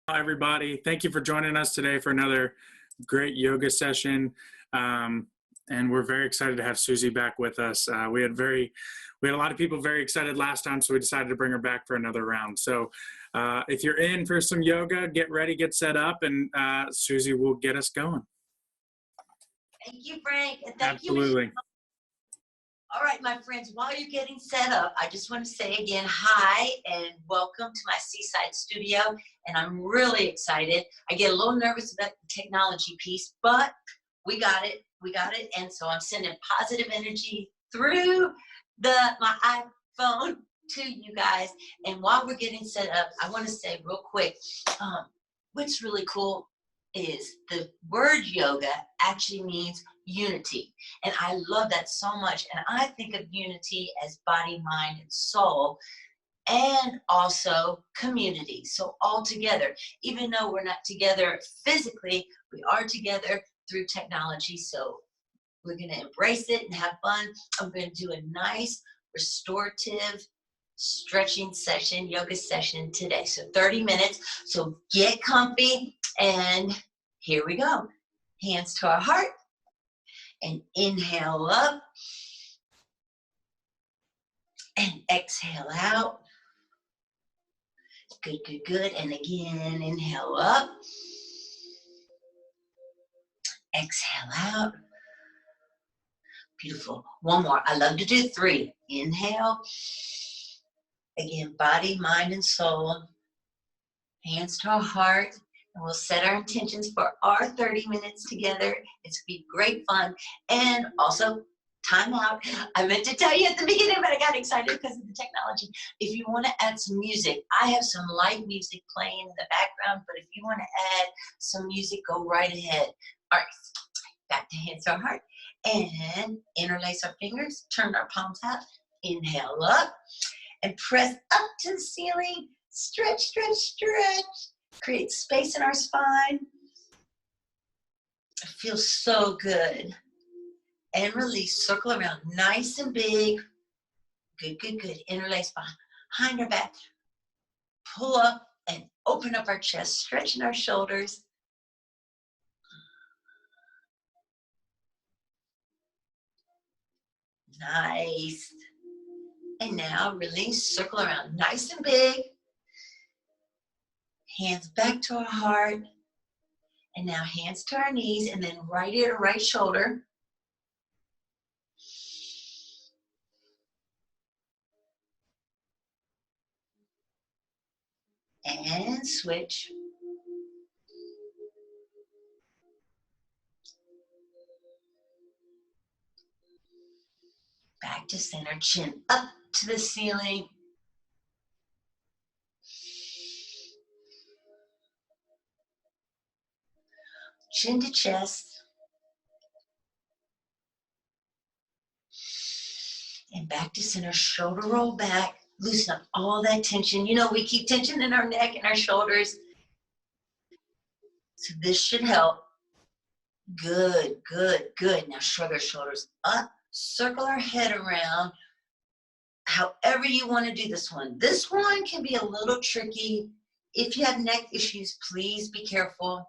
Hi, everybody. Thank you for joining us today for another great yoga session. And we're very excited to have Suzie back with us. We had a lot of people very excited last time, so we decided to bring her back for another round. So if you're in for some yoga, get ready, get set up, and Suzie will get us going. Thank you, Frank. And thank Absolutely. you. All right, my friends, while you're getting set up, I just want to say again, hi and welcome to my Seaside studio. And I'm really excited. I get a little nervous about the technology piece, but we got it. We got it. And so I'm sending positive energy through my iPhone to you guys. And while we're getting set up, I want to say real quick, what's really cool is the word yoga actually means unity. And I love that so much. And I think of unity as body, mind, and soul, and also community. So all together, even though we're not together physically, we are together through technology. So we're going to embrace it and have fun. I'm going to do a nice restorative stretching session, yoga session today. So 30 minutes. So get comfy and here we go. Hands to our heart and inhale up and exhale out. Good, good, good. And again, inhale up. Exhale out. Beautiful. One more. I love to do 3. Inhale. Again, body, mind, and soul. Hands to our heart. And we'll set our intentions for our 30 minutes together. It's going to be great fun. And also, time out. I meant to tell you at the beginning, but I got excited because of the technology. If you want to add some music, I have some light music playing in the background, but if you want to add some music, go right ahead. All right, back to hands to our heart. And interlace our fingers, turn our palms out, inhale up, and press up to the ceiling. Stretch, stretch, stretch. Create space in our spine. It feels so good. And release, circle around, nice and big. Good, good, good. Interlace behind our back. Pull up and open up our chest, stretching our shoulders. Nice. And now release, circle around, nice and big. Hands back to our heart. And now hands to our knees, and then right ear to right shoulder. And switch. Back to center, chin up to the ceiling. Chin to chest. And back to center, shoulder roll back. Loosen up all that tension. You know, we keep tension in our neck and our shoulders. So this should help. Good, good, good. Now shrug our shoulders up, circle our head around. However you want to do this one. This one can be a little tricky. If you have neck issues, please be careful.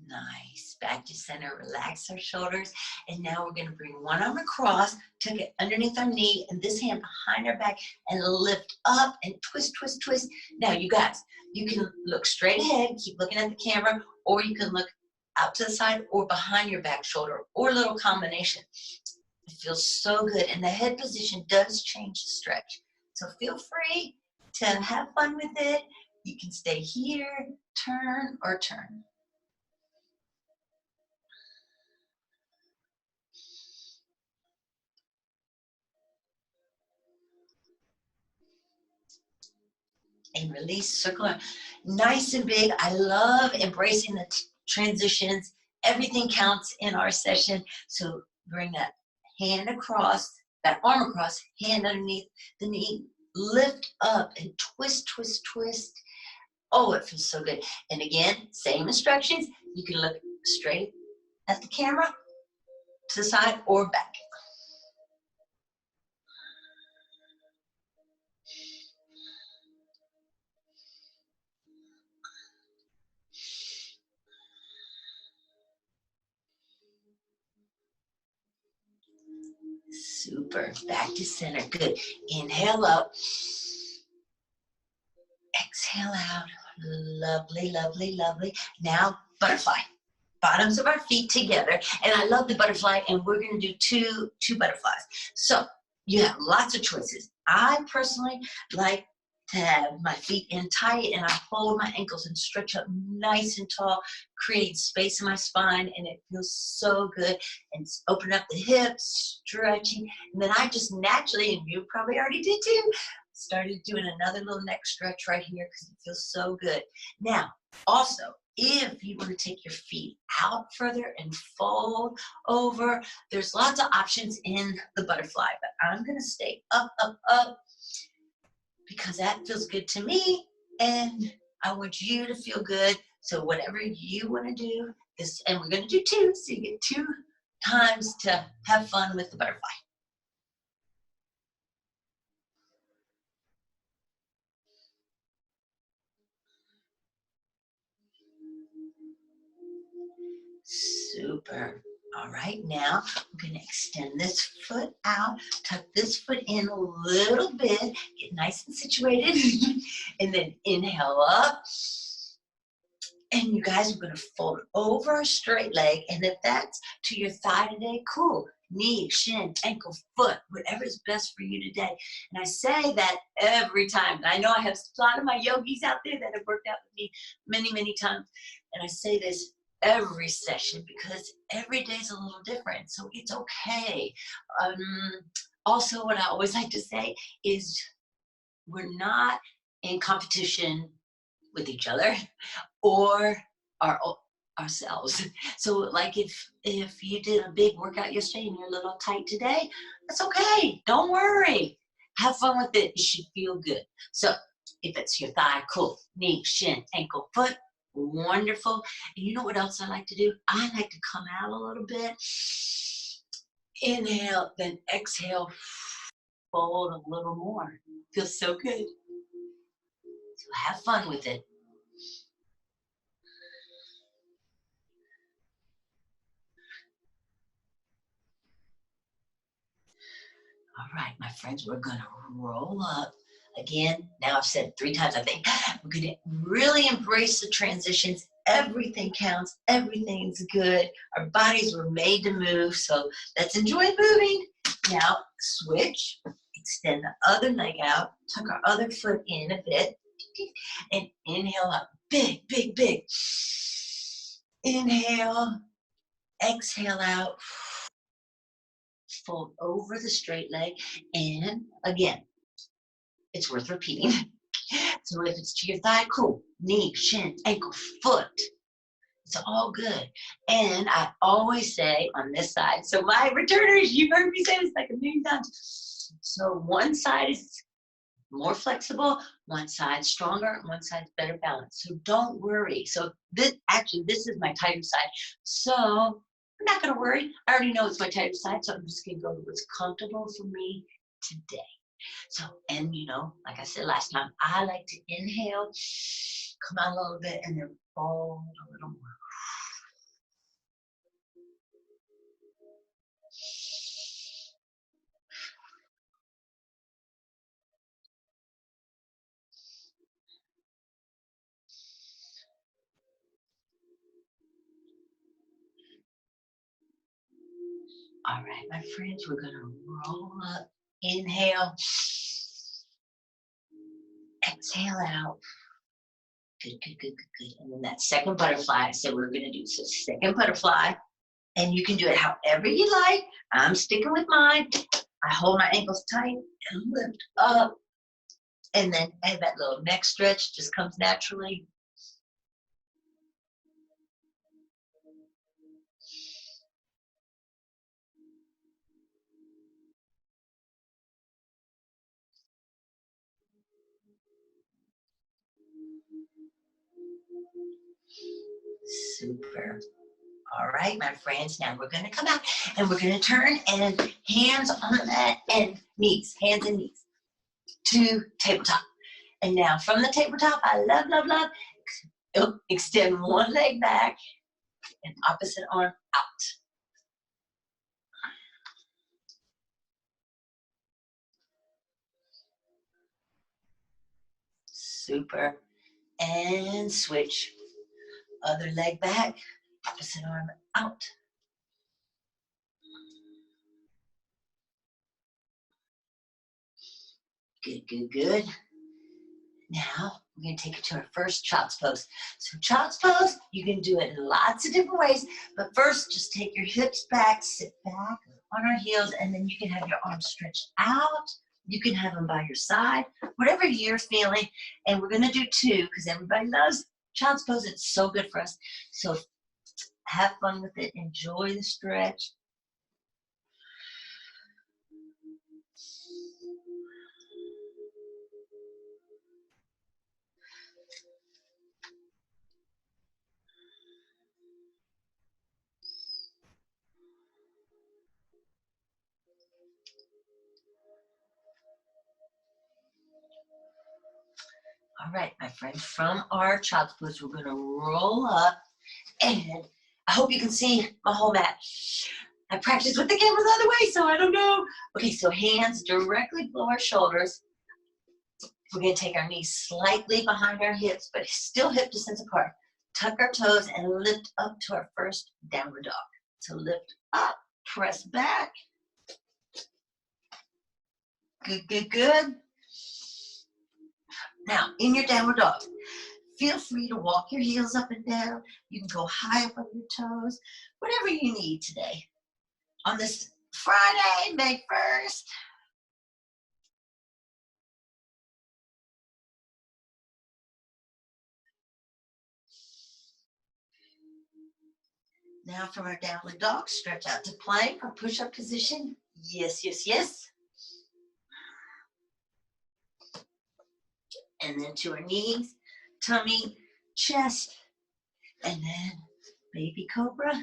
Nice. Back to center, relax our shoulders. And now we're going to bring one arm across, tuck it underneath our knee, and this hand behind our back, and lift up and twist, twist, twist. Now, you guys, you can look straight ahead, keep looking at the camera, or you can look out to the side or behind your back shoulder, or a little combination. It feels so good. And the head position does change the stretch. So feel free to have fun with it. You can stay here, turn, or turn. And release, circle around. Nice and big. I love embracing the transitions. Everything counts in our session. So bring that hand across, that arm across, hand underneath the knee. Lift up and twist, twist, twist. Oh, it feels so good. And again, same instructions. You can look straight at the camera to the side or back. Super. Back to center. Good. Inhale up. Exhale out. Lovely, lovely, lovely. Now, butterfly. Bottoms of our feet together. And I love the butterfly, and we're going to do two butterflies. So you have lots of choices. I personally like to have my feet in tight, and I hold my ankles and stretch up nice and tall, creating space in my spine, and it feels so good. And open up the hips, stretching, and then I just naturally, and you probably already did too, started doing another little neck stretch right here because it feels so good. Now, also, if you want to take your feet out further and fold over, there's lots of options in the butterfly, but I'm going to stay up, up, up, because that feels good to me, and I want you to feel good. So whatever you want to do, this, and we're going to do two, so you get 2 times to have fun with the butterfly. Super. All right, now we're going to extend this foot out, tuck this foot in a little bit, get nice and situated, and then inhale up. And you guys are going to fold over a straight leg, and if that's to your thigh today, cool. Knee, shin, ankle, foot, whatever is best for you today. And I say that every time. I know I have a lot of my yogis out there that have worked out with me many, many times, and I say this every session because every day is a little different, so it's okay. Also, what I always like to say is we're not in competition with each other or ourselves. So like if you did a big workout yesterday and you're a little tight today, that's okay. Don't worry. Have fun with it. It should feel good. So if it's your thigh, cool. Knee, shin, ankle, foot, wonderful. And you know what else I like to do? I like to come out a little bit. Inhale, then exhale. Fold a little more. Feels so good. So have fun with it. All right, my friends, we're gonna roll up. Again, now I've said 3 times, I think. We're gonna really embrace the transitions. Everything counts, everything's good. Our bodies were made to move, so let's enjoy moving. Now, switch, extend the other leg out, tuck our other foot in a bit, and inhale up, big, big, big. Inhale, exhale out. Fold over the straight leg, and again, it's worth repeating. So if it's to your thigh, cool. Knee, shin, ankle, foot. It's all good. And I always say on this side, so my returners, you've heard me say this like a million times. So one side is more flexible, one side stronger, one side's better balanced. So don't worry. So this is my tighter side. So I'm not going to worry. I already know it's my tighter side, so I'm just going to go to what's comfortable for me today. So, and you know, like I said last time, I like to inhale, come out a little bit, and then fold a little more. All right, my friends, we're going to roll up. Inhale. Exhale out. Good, good, good, good, good. And then that second butterfly, I said we're going to do. So second butterfly, and you can do it however you like. I'm sticking with mine. I hold my ankles tight and lift up. And then that little neck stretch just comes naturally. Super. All right, my friends, now we're going to come out and we're going to turn and hands on the mat and knees, hands and knees to tabletop. And now from the tabletop, I love, love, love. Extend one leg back and opposite arm out. Super. And switch. Other leg back, opposite arm out. Good, good, good. Now, we're going to take it to our first child's pose. So child's pose, you can do it in lots of different ways, but first, just take your hips back, sit back on our heels, and then you can have your arms stretched out. You can have them by your side, whatever you're feeling. And we're going to do two, because everybody loves child's pose. It's so good for us. So have fun with it. Enjoy the stretch. All right, my friend, from our child's pose, we're going to roll up, and I hope you can see my whole mat. I practiced with the camera the other way, so I don't know. Okay, so hands directly below our shoulders. We're going to take our knees slightly behind our hips, but still hip distance apart. Tuck our toes and lift up to our first downward dog. So lift up, press back. Good, good, good. Now, in your downward dog, feel free to walk your heels up and down. You can go high up on your toes, whatever you need today. On this Friday, May 1st. Now from our downward dog, stretch out to plank or push-up position. Yes, yes, yes. And then to our knees, tummy, chest, and then baby cobra.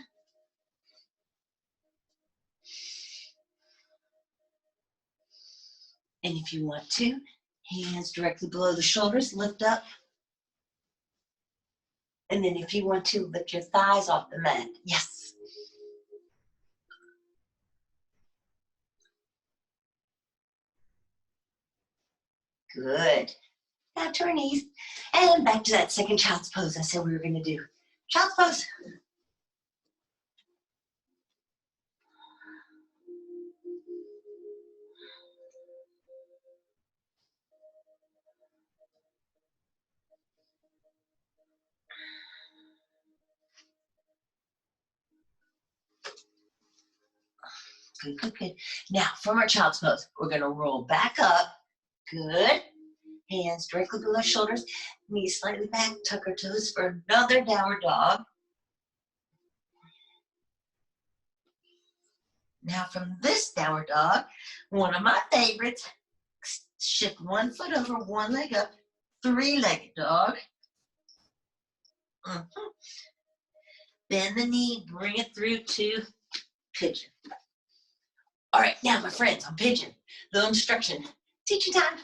And if you want to, hands directly below the shoulders, lift up. And then if you want to, lift your thighs off the mat. Yes. Good. Now to our knees. And back to that second child's pose I said we were going to do. Child's pose. Good, good, good. Now, from our child's pose, we're going to roll back up. Good. Hands directly below shoulders. Knees slightly back. Tuck our toes for another downward dog. Now, from this downward dog, one of my favorites, shift one foot over, one leg up, three-legged dog. Bend the knee, bring it through to pigeon. All right, now my friends, on pigeon, the instruction, teaching time.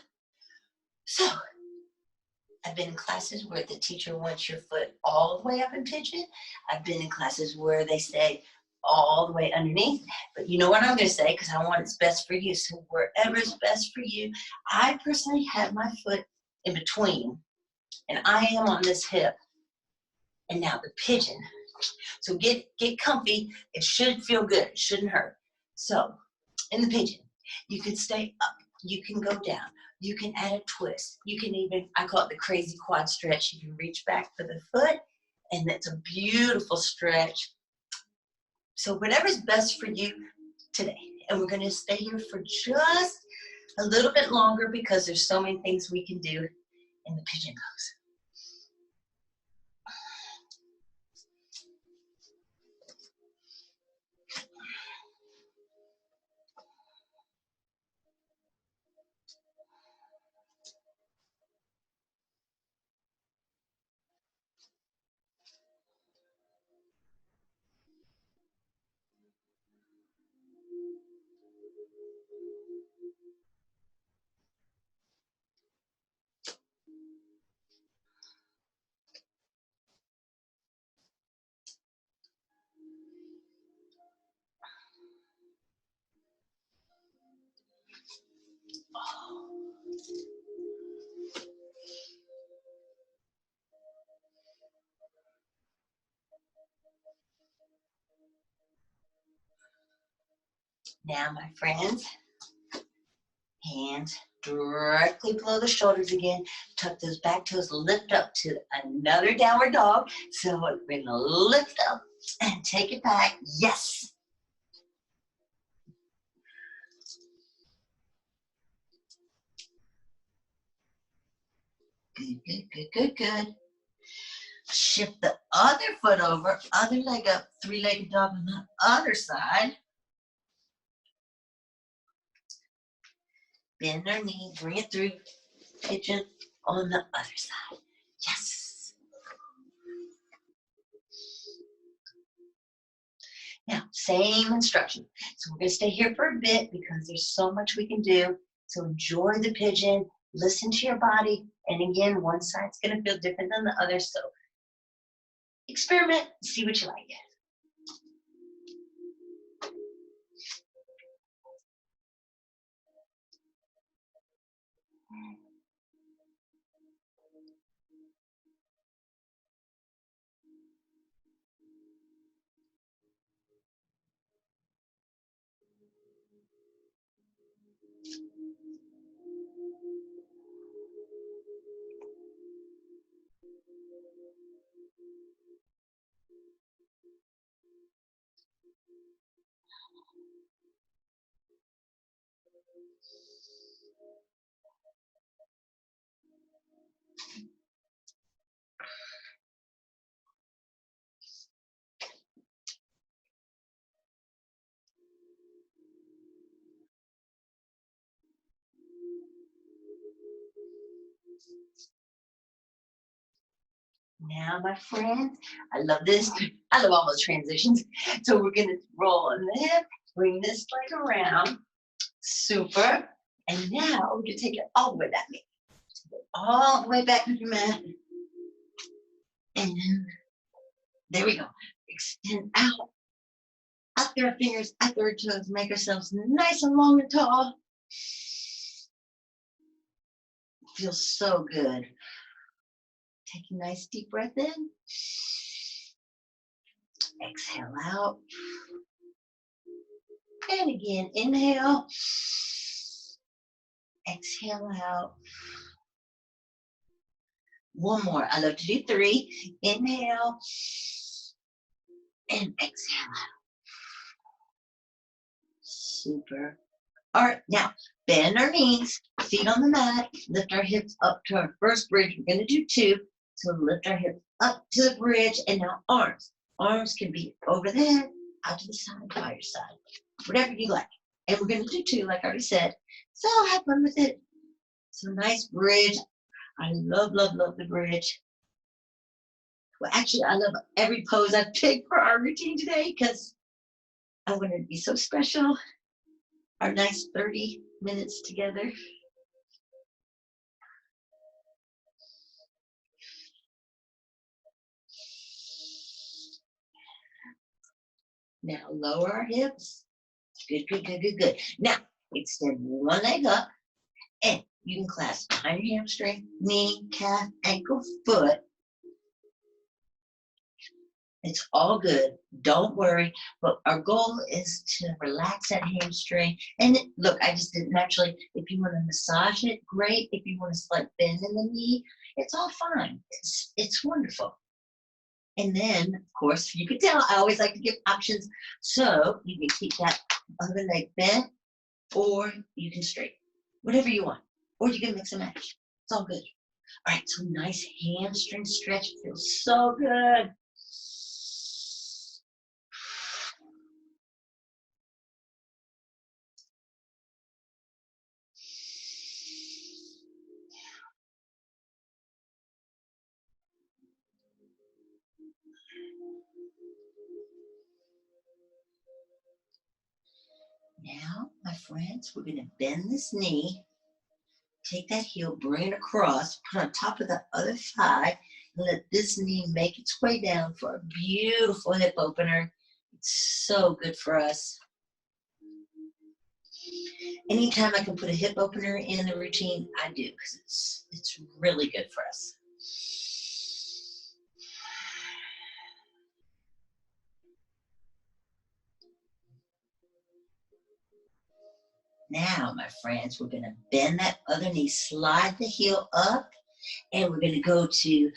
So, I've been in classes where the teacher wants your foot all the way up in pigeon. I've been in classes where they say all the way underneath. But you know what I'm going to say, because I want what's best for you. So wherever is best for you, I personally have my foot in between, and I am on this hip. And now the pigeon. So get comfy. It should feel good. It shouldn't hurt. So in the pigeon, you can stay up. You can go down. You can add a twist. You can even, I call it the crazy quad stretch. You can reach back for the foot, and that's a beautiful stretch. So whatever's best for you today. And we're going to stay here for just a little bit longer because there's so many things we can do in the pigeon pose. Now, my friends, hands directly below the shoulders again. Tuck those back toes, lift up to another downward dog. So we're gonna lift up and take it back. Yes. Good, good, good, good, good. Shift the other foot over, other leg up, three-legged dog on the other side. Bend our knee, bring it through, pigeon on the other side. Yes. Now, same instruction. So we're going to stay here for a bit because there's so much we can do. So enjoy the pigeon, listen to your body. And again, one side's going to feel different than the other. So experiment, see what you like. Now, my friends, I love this. I love all those transitions. So we're going to roll on the hip, bring this leg around. Super. And now we're going to take it all the way back. All the way back with your mat. And there we go. Extend out. Out through our fingers, out through our toes. Make ourselves nice and long and tall. Feels so good. Take a nice deep breath in. Exhale out. And again, inhale. Exhale out. One more. I love to do 3. Inhale. And exhale out. Super. All right, now bend our knees, feet on the mat, lift our hips up to our first bridge. We're going to do 2. So lift our hips up to the bridge, and now arms. Arms can be over the head, out to the side, by your side, whatever you like. And we're going to do 2, like I already said. So have fun with it. So nice bridge. I love, love, love the bridge. Well, actually, I love every pose I picked for our routine today because I want it to be so special. Our nice 30 minutes together. Now lower our hips. Good, good, good, good, good. Now extend one leg up and you can clasp behind your hamstring, knee, calf, ankle, foot. It's all good. Don't worry. But our goal is to relax that hamstring. And look, I just did naturally. If you want to massage it, great. If you want to like bend in the knee, it's all fine. It's wonderful. And then, of course, you can tell I always like to give options. So you can keep that other leg bent, or you can straighten, whatever you want. Or you can mix and match. It's all good. All right, so nice hamstring stretch. Feels so good. Now, my friends, we're going to bend this knee. Take that heel, bring it across, put on top of the other thigh, and let this knee make its way down for a beautiful hip opener. It's so good for us. Anytime I can put a hip opener in the routine, I do, because it's really good for us. Now, my friends, we're gonna bend that other knee, slide the heel up, and we're gonna go to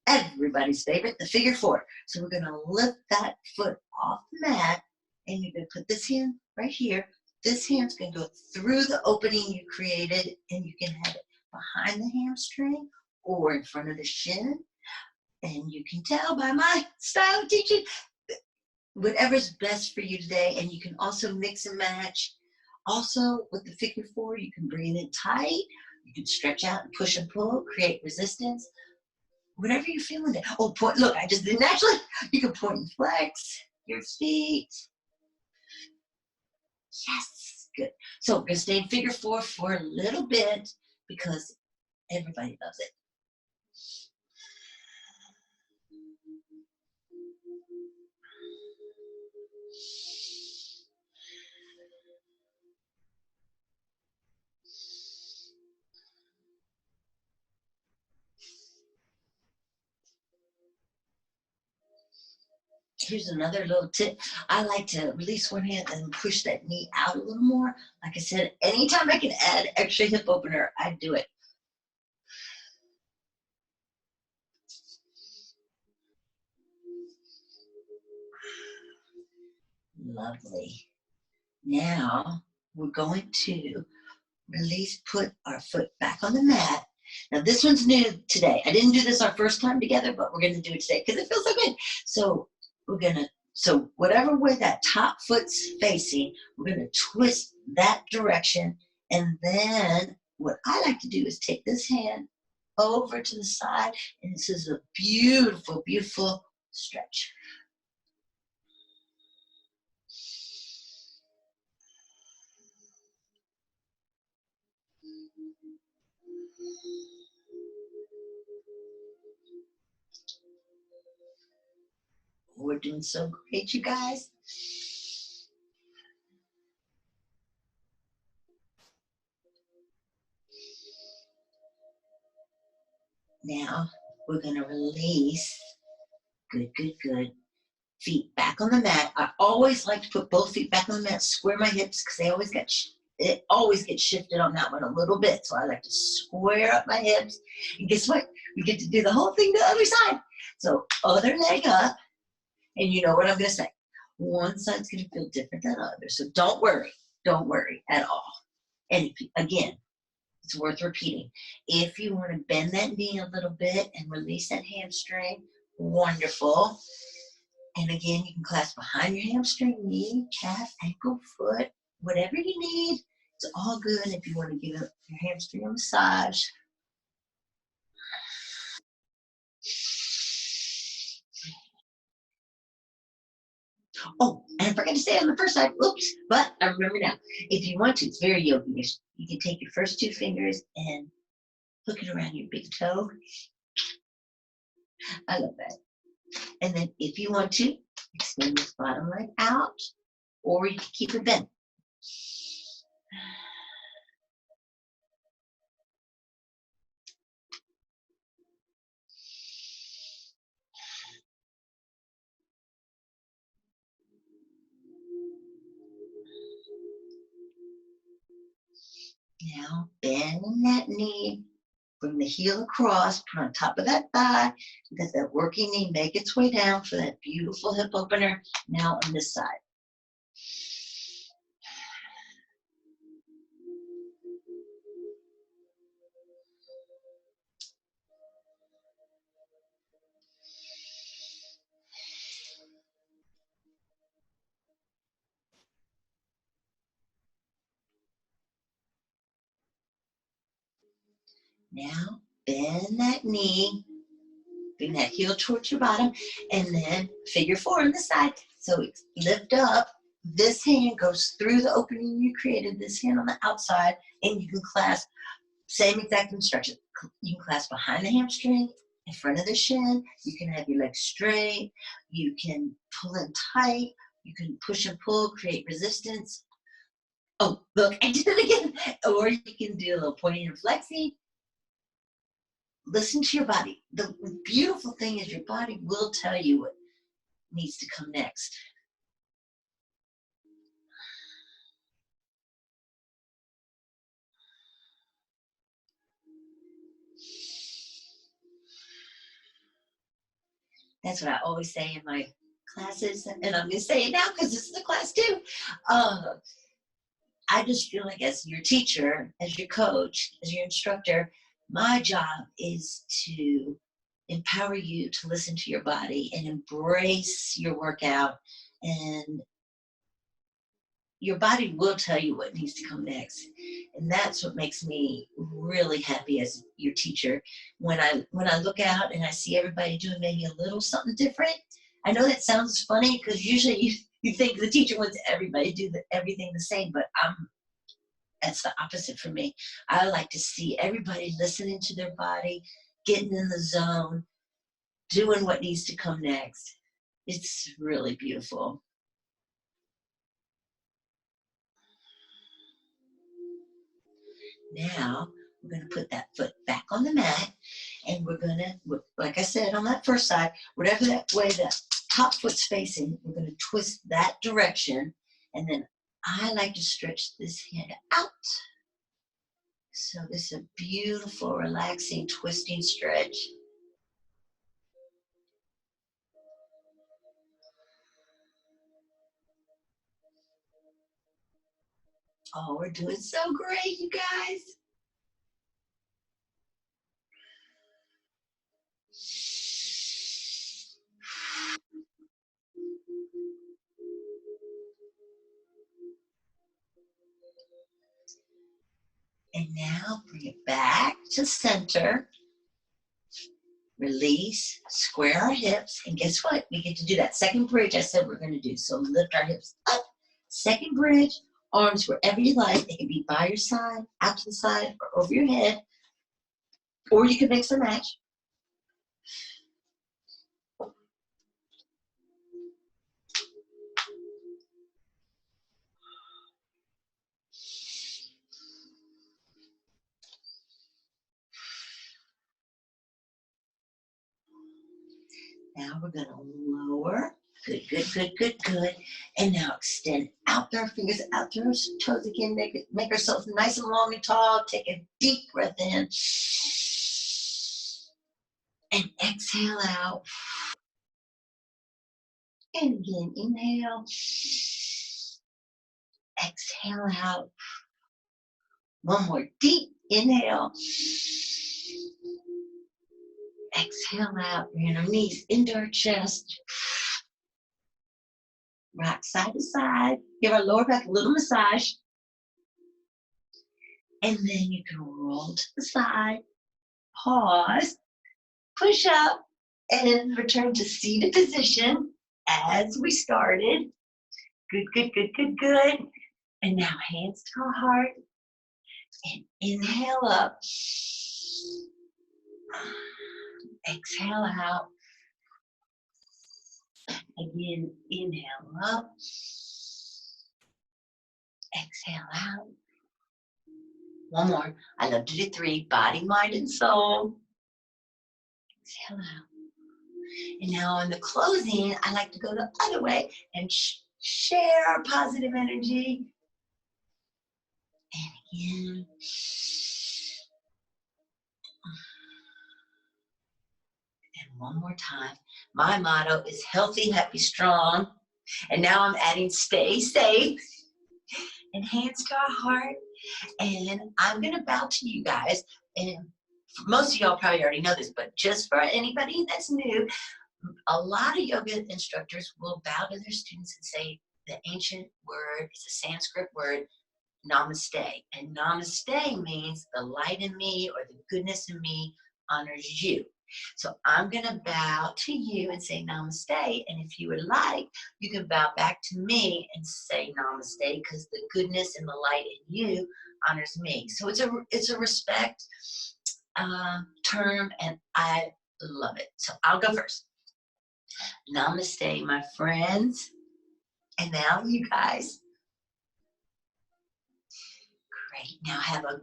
everybody's favorite, the figure four. So we're gonna lift that foot off the mat, and you're gonna put this hand right here. This hand's gonna go through the opening you created, and you can have it behind the hamstring or in front of the shin. And you can tell by my style of teaching, whatever's best for you today. And you can also mix and match. Also, with the figure four, you can bring it in tight. You can stretch out and push and pull, create resistance. Whatever you're feeling. Oh, point, look, I just did naturally. You can point and flex your feet. Yes, good. So we're gonna stay in figure four for a little bit because everybody loves it. Here's another little tip. I like to release one hand and push that knee out a little more. Like I said, anytime I can add extra hip opener, I do it. Lovely. Now we're going to release, put our foot back on the mat. Now this one's new today. I didn't do this our first time together, but we're going to do it today because it feels so good. So we're going to, so whatever way that top foot's facing, we're going to twist that direction. And then what I like to do is take this hand over to the side, and this is a beautiful, beautiful stretch. We're doing so great, you guys. Now we're going to release. Good, good, good. Feet back on the mat. I always like to put both feet back on the mat, square my hips because they always get it always gets shifted on that one a little bit. So I like to square up my hips. And guess what? We get to do the whole thing the other side. So other leg up, and you know what I'm going to say. One side's going to feel different than the other. So don't worry at all. And again, it's worth repeating. If you want to bend that knee a little bit and release that hamstring, wonderful. And again, you can clasp behind your hamstring, knee, calf, ankle, foot, whatever you need. It's all good if you want to give your hamstring a massage. Oh, and I forgot to say on the first side, oops, but I remember now. If you want to, it's very yogi-ish. You can take your first two fingers and hook it around your big toe. I love that. And then if you want to, extend this bottom leg out, or you can keep it bent. Now bend that knee, bring the heel across, put on top of that thigh, let that working knee make its way down for that beautiful hip opener. Now on this side. Now bend that knee, bring that heel towards your bottom, and then figure four on this side. So lift up. This hand goes through the opening you created, this hand on the outside, and you can clasp, same exact instruction. You can clasp behind the hamstring, in front of the shin. You can have your legs straight. You can pull in tight. You can push and pull, create resistance. Oh, look, I did it again. Or you can do a little pointing and flexing. Listen to your body. The beautiful thing is your body will tell you what needs to come next. That's what I always say in my classes, and I'm going to say it now because this is a class too. I just feel like as your teacher, as your coach, as your instructor, my job is to empower you to listen to your body and embrace your workout, and your body will tell you what needs to come next. And that's what makes me really happy as your teacher. When I look out and I see everybody doing maybe a little something different, I know that sounds funny because usually you think the teacher wants everybody to do everything the same, but that's the opposite for me. I like to see everybody listening to their body, getting in the zone, doing what needs to come next. It's really beautiful. Now, we're going to put that foot back on the mat, and we're going to, like I said on that first side, whatever that way the top foot's facing, we're going to twist that direction, and then I like to stretch this hand out. So this is a beautiful, relaxing, twisting stretch. Oh, we're doing so great, you guys. And now bring it back to center. Release, square our hips, and guess what? We get to do that second bridge I said we're going to do. So lift our hips up, second bridge, arms wherever you like. They can be by your side, out to the side, or over your head, or you can mix and match. Now we're going to lower. Good, good, good, good, good. And now extend out our fingers, out through our toes again. Make ourselves nice and long and tall. Take a deep breath in. And exhale out. And again, inhale. Exhale out. One more deep inhale. Exhale out. Bring our knees into our chest. Rock side to side. Give our lower back a little massage. And then you can roll to the side. Pause. Push up. And return to seated position as we started. Good, good, good, good, good. And now hands to our heart. And inhale up. Exhale out. Again, inhale up. Exhale out. One more. I love to do 3. Body, mind, and soul. Exhale out. And now in the closing, I like to go the other way and share our positive energy. And again. And one more time. My motto is healthy, happy, strong. And now I'm adding stay safe. And hands to our heart. And I'm going to bow to you guys. And most of y'all probably already know this, but just for anybody that's new, a lot of yoga instructors will bow to their students and say the ancient word, it's a Sanskrit word, namaste. And namaste means the light in me or the goodness in me honors you. So I'm going to bow to you and say namaste. And if you would like, you can bow back to me and say namaste because the goodness and the light in you honors me. So it's a respect term, and I love it. So I'll go first. Namaste, my friends. And now you guys. Great. Now have a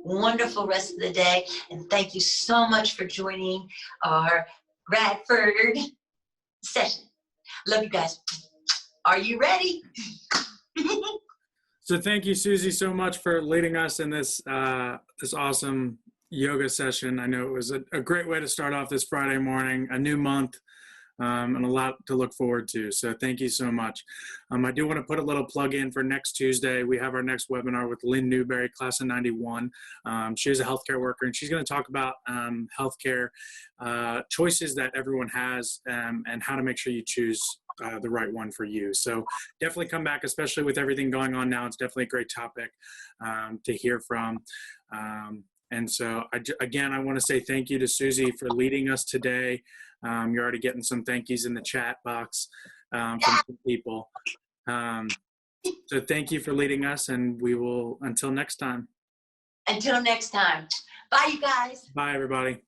wonderful rest of the day. And thank you so much for joining our Radford session. Love you guys. Are you ready? So thank you, Suzie, so much for leading us in this this awesome yoga session. I know it was a great way to start off this Friday morning, a new month. and a lot to look forward to. So thank you so much. I do want to put a little plug in for next Tuesday. We have our next webinar with Lynn Newberry, class of 91. She is a healthcare worker, and she's going to talk about healthcare choices that everyone has, and how to make sure you choose the right one for you. So definitely come back, especially with everything going on now. It's definitely a great topic to hear from. And so again, I want to say thank you to Suzie for leading us today. You're already getting some thank yous in the chat box from some people. So thank you for leading us, and we will, until next time. Until next time. Bye, you guys. Bye, everybody.